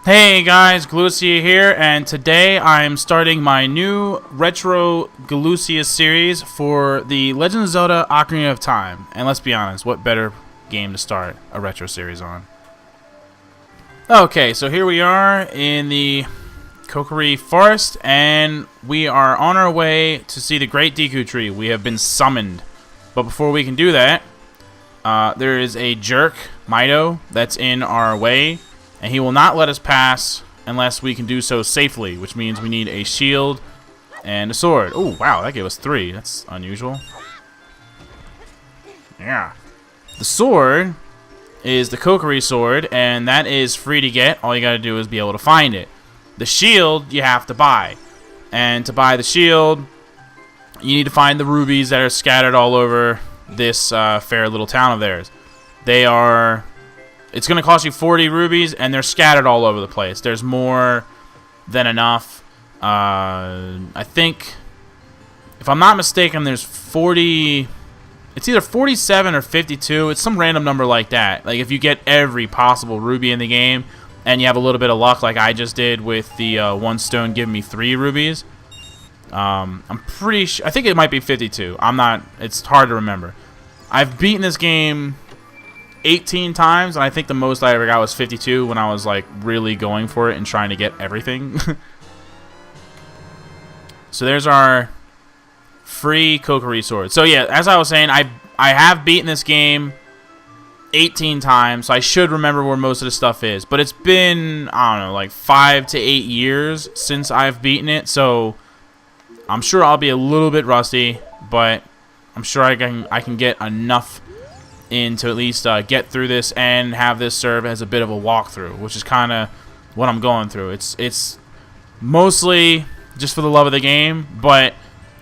Hey guys, Galucia here, and today I'm starting my new RetroGalucia series for the Legend of Zelda Ocarina of Time. And let's be honest, what better game to start a retro series on? Okay, so here we are in the Kokiri Forest, and we are on our way to see the Great Deku Tree. We have been summoned. But before we can do that, there is a jerk, Mido, that's in our way. And he will not let us pass unless we can do so safely, which means we need a shield and a sword. Oh, wow, that gave us 3. That's unusual. Yeah. The sword is the Kokiri sword, and that is free to get. All you gotta do is be able to find it. The shield you have to buy. And to buy the shield, you need to find the rubies that are scattered all over this fair little town of theirs. They are... It's going to cost you 40 rubies, and they're scattered all over the place. There's more than enough. I think, if I'm not mistaken, there's 40... It's either 47 or 52. It's some random number like that. Like, if you get every possible ruby in the game, and you have a little bit of luck like I just did with the one stone giving me 3 rubies. I'm pretty sure... I think it might be 52. I'm not... It's hard to remember. I've beaten this game 18 times, and I think the most I ever got was 52 when I was like really going for it and trying to get everything. So there's our free Kokiri sword. So yeah, as I was saying, I have beaten this game 18 times, so I should remember where most of the stuff is. But it's been, I don't know, like 5 to 8 years since I've beaten it, so I'm sure I'll be a little bit rusty, but I'm sure I can get enough in to at least get through this and have this serve as a bit of a walkthrough, which is kind of what I'm going through. It's mostly just for the love of the game, but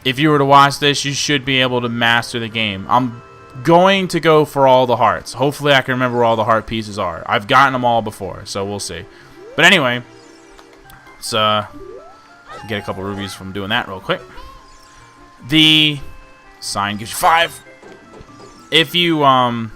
if you were to watch this, you should be able to master the game. I'm going to go for all the hearts. Hopefully I can remember where all the heart pieces are. I've gotten them all before, so we'll see. But anyway, let's get a couple rubies from doing that real quick. The sign gives you 5. If you know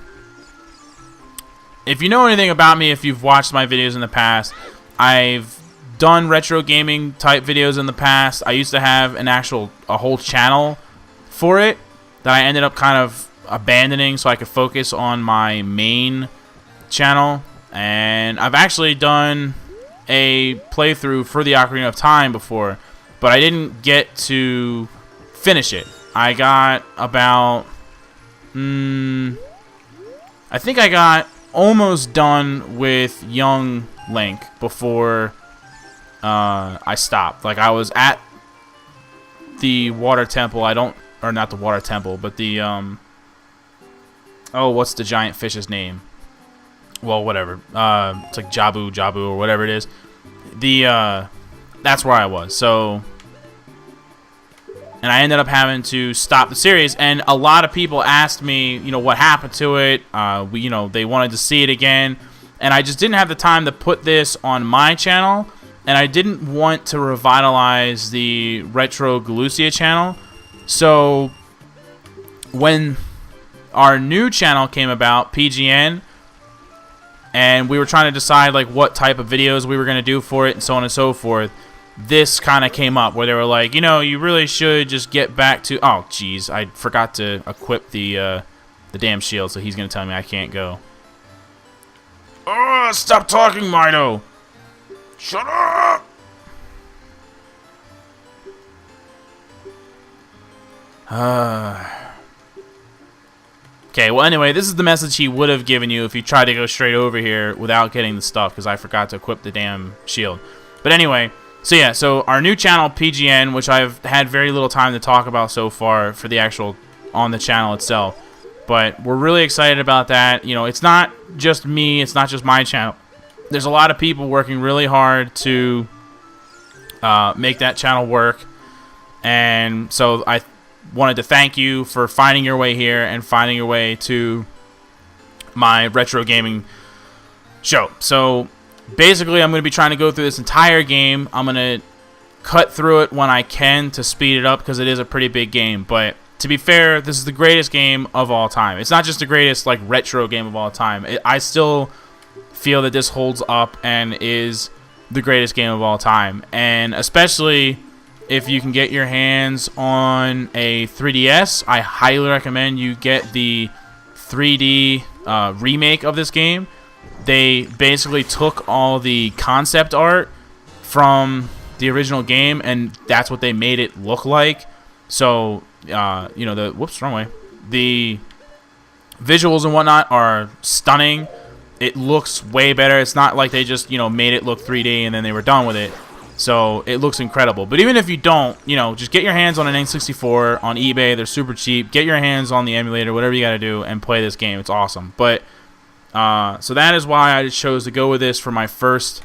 anything about me, if you've watched my videos in the past, I've done retro gaming type videos in the past. I used to have a whole channel for it that I ended up kind of abandoning so I could focus on my main channel. And I've actually done a playthrough for the Ocarina of Time before, but I didn't get to finish it. I got about... I think I got almost done with Young Link before I stopped. Like, I was at the water temple. Or not the water temple, but the oh, what's the giant fish's name? Well, whatever. It's like Jabu or whatever it is. That's where I was. So, and I ended up having to stop the series, and a lot of people asked me, what happened to it. They wanted to see it again, and I just didn't have the time to put this on my channel, and I didn't want to revitalize the RetroGalucia channel. So when our new channel came about, PGN, and we were trying to decide like what type of videos we were going to do for it and so on and so forth, this kind of came up where they were like, you really should just get back to... Oh, jeez, I forgot to equip the damn shield, so he's going to tell me I can't go. Oh, stop talking, Mido! Shut up! Okay, well, anyway, this is the message he would have given you if you tried to go straight over here without getting the stuff, because I forgot to equip the damn shield. But anyway... So yeah, so our new channel, PGN, which I've had very little time to talk about so far for the actual on the channel itself. But we're really excited about that. It's not just me, it's not just my channel. There's a lot of people working really hard to make that channel work. And so I wanted to thank you for finding your way here and finding your way to my retro gaming show. So... basically, I'm going to be trying to go through this entire game. I'm going to cut through it when I can to speed it up because it is a pretty big game. But to be fair, this is the greatest game of all time. It's not just the greatest like retro game of all time. I still feel that this holds up and is the greatest game of all time. And especially if you can get your hands on a 3DS, I highly recommend you get the 3D remake of this game. They basically took all the concept art from the original game, and that's what they made it look like. So, you know, wrong way. The visuals and whatnot are stunning. It looks way better. It's not like they just, you know, made it look 3D and then they were done with it. So it looks incredible. But even if you don't, you know, just get your hands on an N64 on eBay. They're super cheap. Get your hands on the emulator, whatever you got to do, and play this game. It's awesome. But so that is why I chose to go with this for my first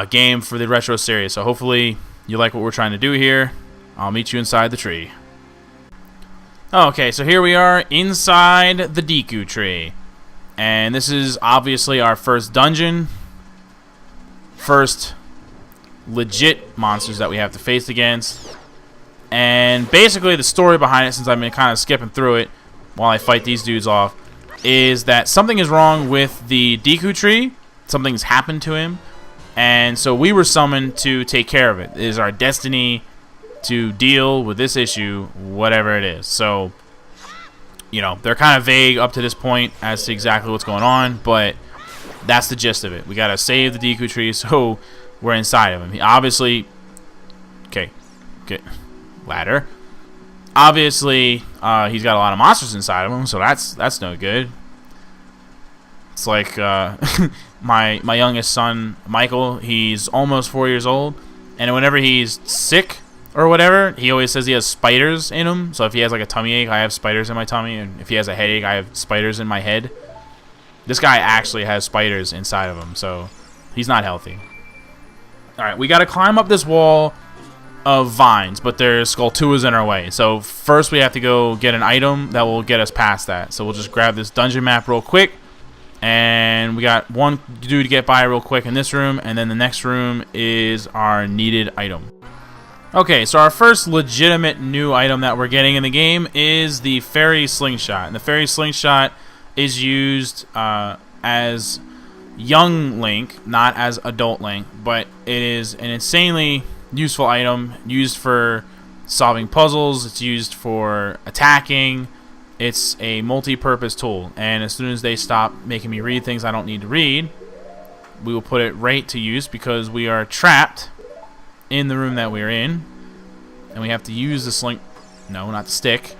game for the retro series. So hopefully you like what we're trying to do here. I'll meet you inside the tree. Okay, so here we are inside the Deku tree. And this is obviously our first dungeon. First legit monsters that we have to face against. And basically the story behind it, since I've been kind of skipping through it while I fight these dudes off, is that something is wrong with the Deku tree. Something's happened to him. And so we were summoned to take care of it. It is our destiny to deal with this issue, whatever it is. So, you know, they're kind of vague up to this point as to exactly what's going on, but that's the gist of it. We gotta save the Deku tree, so we're inside of him. He obviously, okay, ladder. Obviously, he's got a lot of monsters inside of him, so that's no good. It's like my youngest son, Michael. He's almost 4 years old, and whenever he's sick or whatever, he always says he has spiders in him. So if he has like a tummy ache, I have spiders in my tummy, and if he has a headache, I have spiders in my head. This guy actually has spiders inside of him, so he's not healthy. Alright, we gotta climb up this wall of vines, but there's Skulltulas in our way. So first we have to go get an item that will get us past that. So we'll just grab this dungeon map real quick. And we got one dude to get by real quick in this room, and then the next room is our needed item. Okay, so our first legitimate new item that we're getting in the game is the Fairy Slingshot. And the Fairy Slingshot is used as young Link, not as adult Link, but it is an insanely useful item, used for solving puzzles, it's used for attacking, it's a multi-purpose tool. And as soon as they stop making me read things I don't need to read, we will put it right to use, because we are trapped in the room that we're in, and we have to use the not the stick.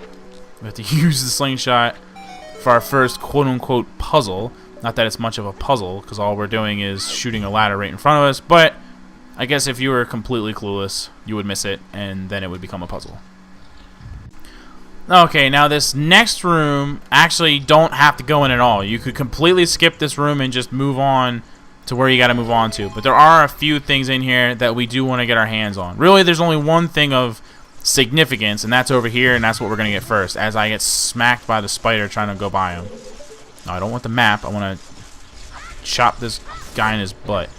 We have to use the slingshot for our first quote-unquote puzzle. Not that it's much of a puzzle, because all we're doing is shooting a ladder right in front of us, but I guess if you were completely clueless, you would miss it, and then it would become a puzzle. Okay, now this next room, actually don't have to go in at all. You could completely skip this room and just move on to where you got to move on to. But there are a few things in here that we do want to get our hands on. Really, there's only one thing of significance, and that's over here, and that's what we're going to get first, as I get smacked by the spider trying to go by him. No, I don't want the map. I want to chop this guy in his butt.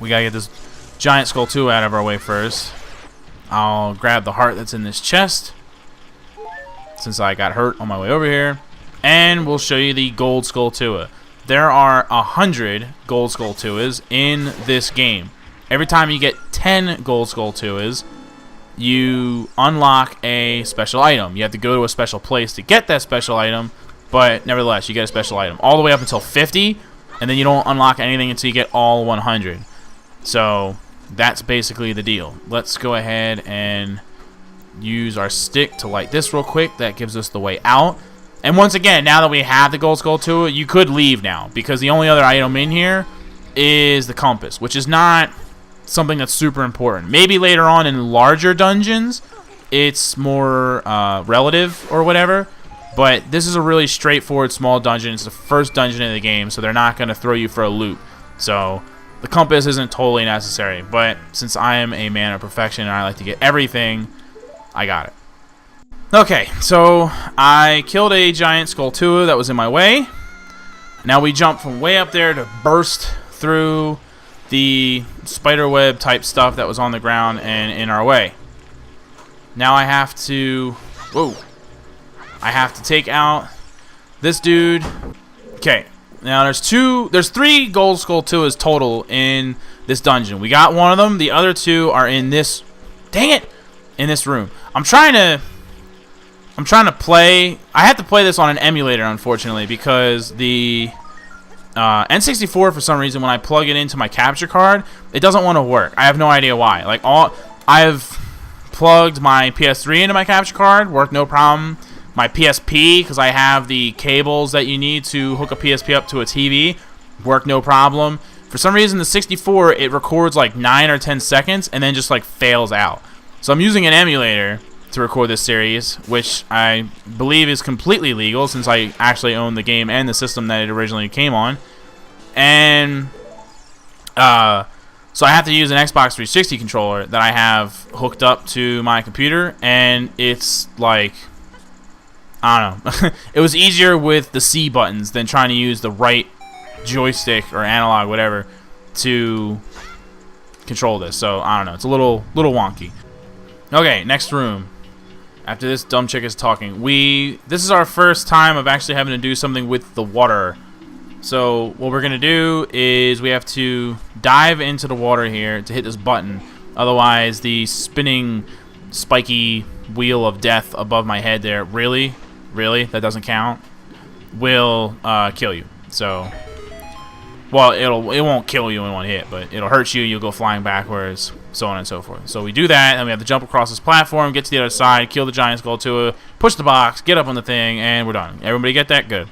We got to get this giant Skulltula out of our way first. I'll grab the heart that's in this chest, since I got hurt on my way over here, and we'll show you the gold Skulltula. There are 100 gold Skulltulas in this game. Every time you get 10 gold Skulltulas, you unlock a special item. You have to go to a special place to get that special item, but nevertheless, you get a special item. All the way up until 50, and then you don't unlock anything until you get all 100. So that's basically the deal. Let's go ahead and use our stick to light this real quick. That gives us the way out. And once again, now that we have the gold Skulltula, you could leave now, because the only other item in here is the compass, which is not something that's super important. Maybe later on in larger dungeons, it's more relative or whatever, but this is a really straightforward small dungeon. It's the first dungeon in the game, so they're not going to throw you for a loop. So the compass isn't totally necessary, but since I am a man of perfection and I like to get everything, I got it. Okay, so I killed a giant Skulltula that was in my way. Now we jump from way up there to burst through the spiderweb type stuff that was on the ground and in our way. Now I have to take out this dude. Okay, Now there's 3 Gold Skull 2s total in this dungeon. We got one of them. The other 2 are in this. Dang it! In this room. I'm trying to play. I have to play this on an emulator, unfortunately, because the N64 for some reason when I plug it into my capture card, it doesn't want to work. I have no idea why. Like I've plugged my PS3 into my capture card, worked no problem. My PSP, because I have the cables that you need to hook a PSP up to a TV, worked no problem. For some reason, the 64, it records like 9 or 10 seconds and then just like fails out. So I'm using an emulator to record this series, which I believe is completely legal since I actually own the game and the system that it originally came on. And so I have to use an Xbox 360 controller that I have hooked up to my computer, and it's like, I don't know. It was easier with the C buttons than trying to use the right joystick or analog, whatever, to control this. So I don't know. It's a little wonky. Okay, next room. After this dumb chick is talking, this is our first time of actually having to do something with the water. So what we're gonna do is we have to dive into the water here to hit this button. Otherwise, the spinning, spiky wheel of death above my head there, really, that doesn't count, will kill you. So, well, it won't kill you in one hit, but it'll hurt you. You'll go flying backwards, so on and so forth. So we do that, and we have to jump across this platform, get to the other side, kill the giant skull to it, push the box, get up on the thing, and we're done. Everybody get that? Good.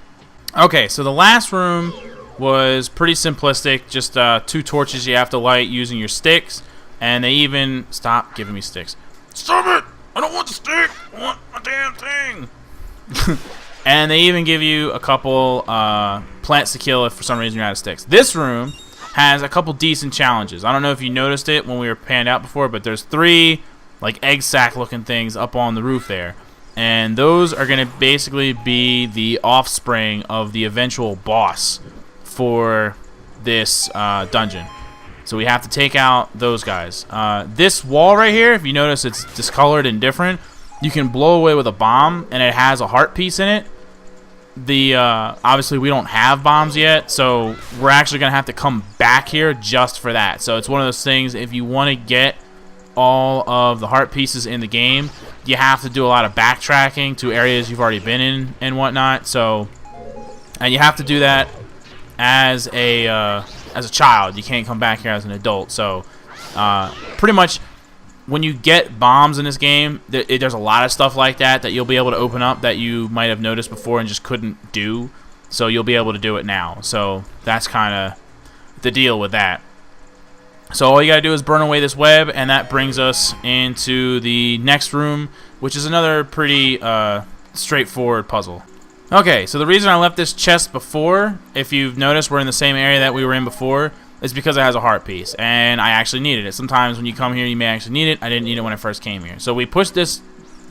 Okay, so the last room was pretty simplistic. Just 2 torches you have to light using your sticks, and they even stop giving me sticks. Stop it! I don't want the stick. I want my damn thing. And they even give you a couple plants to kill if for some reason you're out of sticks. This room has a couple decent challenges. I don't know if you noticed it when we were panned out before, but there's 3 like egg sack looking things up on the roof there. And those are going to basically be the offspring of the eventual boss for this dungeon. So we have to take out those guys. This wall right here, if you notice it's discolored and different, you can blow away with a bomb, and it has a heart piece in it. Obviously we don't have bombs yet, so we're actually going to have to come back here just for that. So it's one of those things, if you want to get all of the heart pieces in the game, you have to do a lot of backtracking to areas you've already been in and whatnot. So, and you have to do that as a child. You can't come back here as an adult. So, pretty much when you get bombs in this game, there's a lot of stuff like that you'll be able to open up that you might have noticed before and just couldn't do. So you'll be able to do it now. So that's kind of the deal with that. So all you gotta do is burn away this web, and that brings us into the next room, which is another pretty straightforward puzzle. Okay, so the reason I left this chest before, if you've noticed we're in the same area that we were in before, is because it has a heart piece, and I actually needed it. Sometimes when you come here, you may actually need it. I didn't need it when I first came here. So we pushed this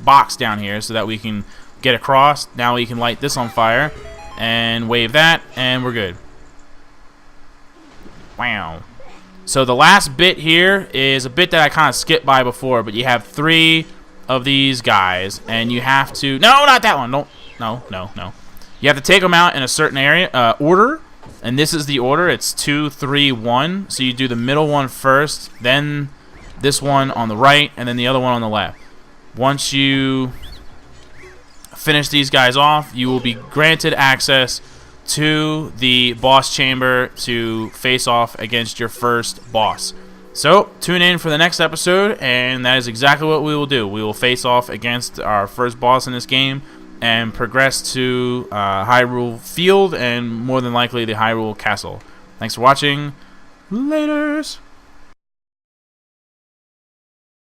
box down here so that we can get across. Now we can light this on fire and wave that, and we're good. Wow. So the last bit here is a bit that I kind of skipped by before, but you have 3 of these guys, and you have to... No, not that one. No. You have to take them out in a certain area order, and this is the order. It's 2, 3, 1. So you do the middle one first, then this one on the right, and then the other one on the left. Once you finish these guys off, you will be granted access to the boss chamber to face off against your first boss. So tune in for the next episode, and that is exactly what we will do. We will face off against our first boss in this game and progress to Hyrule Field and more than likely the Hyrule Castle. Thanks for watching. Laters!